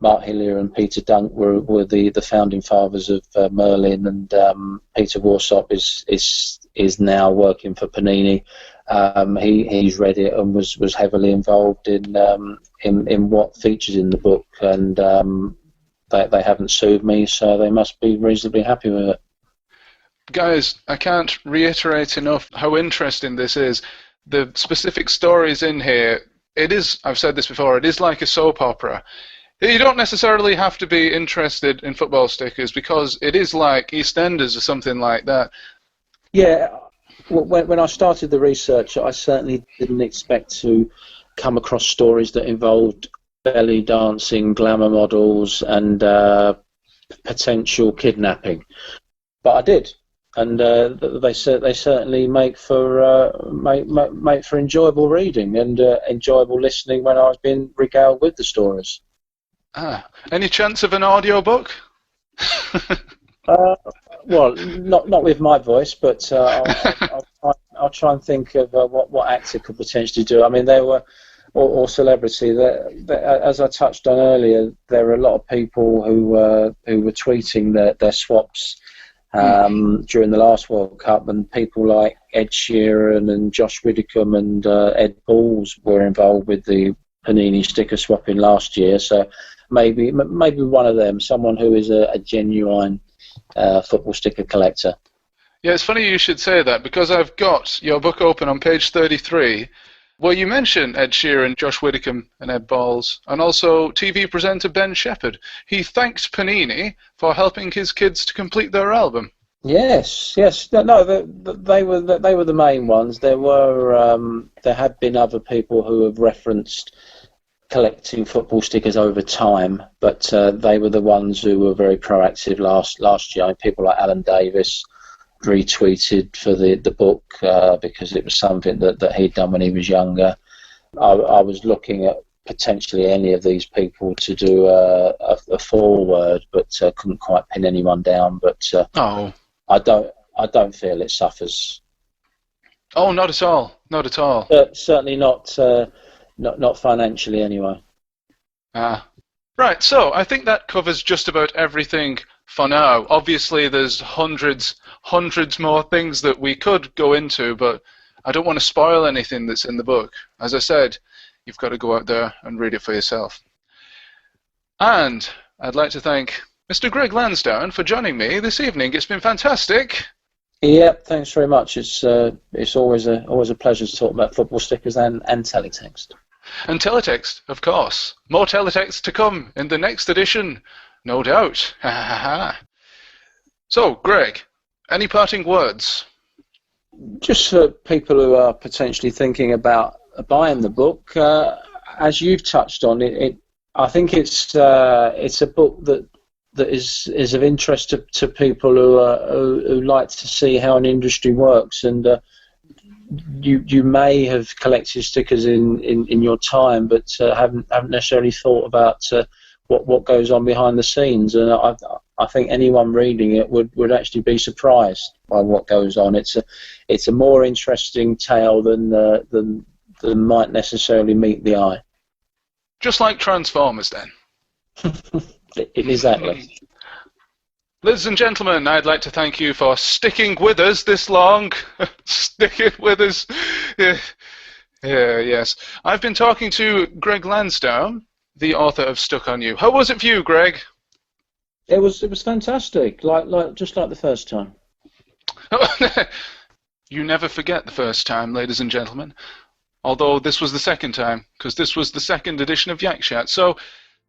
Mark Hillier and Peter Dunk were the founding fathers of Merlin, and Peter Warsop is now working for Panini. He's read it and was heavily involved in what features in the book, and they haven't sued me, so they must be reasonably happy with it. Guys, I can't reiterate enough how interesting this is. The specific stories in here, it is, I've said this before, it is like a soap opera. You don't necessarily have to be interested in football stickers, because it is like EastEnders or something like that. Yeah, when I started the research, I certainly didn't expect to come across stories that involved belly dancing, glamour models, and potential kidnapping. But I did, and they certainly make for enjoyable reading and enjoyable listening when I was being regaled with the stories. Any chance of an audio book? Well, not with my voice, but I'll try and think of what actor could potentially do. I mean, there were, or celebrity. As I touched on earlier, there were a lot of people who were tweeting their swaps during the last World Cup, and people like Ed Sheeran and Josh Widdicombe and Ed Balls were involved with the Panini sticker swapping last year. So maybe one of them, someone who is a genuine football sticker collector. Yeah, it's funny you should say that, because I've got your book open on page 33, Well, you mentioned Ed Sheeran, Josh Widdicombe, and Ed Balls, and also TV presenter Ben Shepherd. He thanks Panini for helping his kids to complete their album. Yes. No, they were the main ones. There had been other people who have referenced collecting football stickers over time, but they were the ones who were very proactive last year. People like Alan Davis retweeted for the book because it was something that he'd done when he was younger. I was looking at potentially any of these people to do a foreword, but couldn't quite pin anyone down. But I don't feel it suffers. Oh, not at all. Not at all. Certainly not financially anyway. Right, so I think that covers just about everything for now. Obviously, there's hundreds more things that we could go into, but I don't want to spoil anything that's in the book. As I said, you've got to go out there and read it for yourself. And I'd like to thank Mr. Greg Lansdowne for joining me this evening. It's been fantastic. Yep, thanks very much. It's always a pleasure to talk about football stickers and teletext. And teletext, of course. More teletext to come in the next edition, no doubt. So, Greg, any parting words? Just for people who are potentially thinking about buying the book, as you've touched on, I think it's a book that is of interest to people who like to see how an industry works, and you may have collected stickers in your time, but haven't necessarily thought about what goes on behind the scenes. And I think anyone reading it would actually be surprised by what goes on. It's a more interesting tale than might necessarily meet the eye. Just like Transformers, then. Exactly. Ladies and gentlemen, I'd like to thank you for sticking with us this long. Sticking with us. Yes. I've been talking to Greg Lansdowne, the author of Stuck on You. How was it for you, Greg? It was fantastic, just like the first time. You never forget the first time, ladies and gentlemen. Although this was the second time, because this was the second edition of Yackchat. So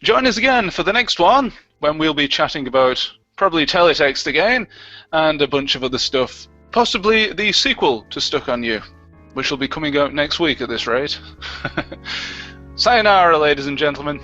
join us again for the next one, when we'll be chatting about probably teletext again, and a bunch of other stuff. Possibly the sequel to Stuck on You, which will be coming out next week at this rate. Sayonara, ladies and gentlemen.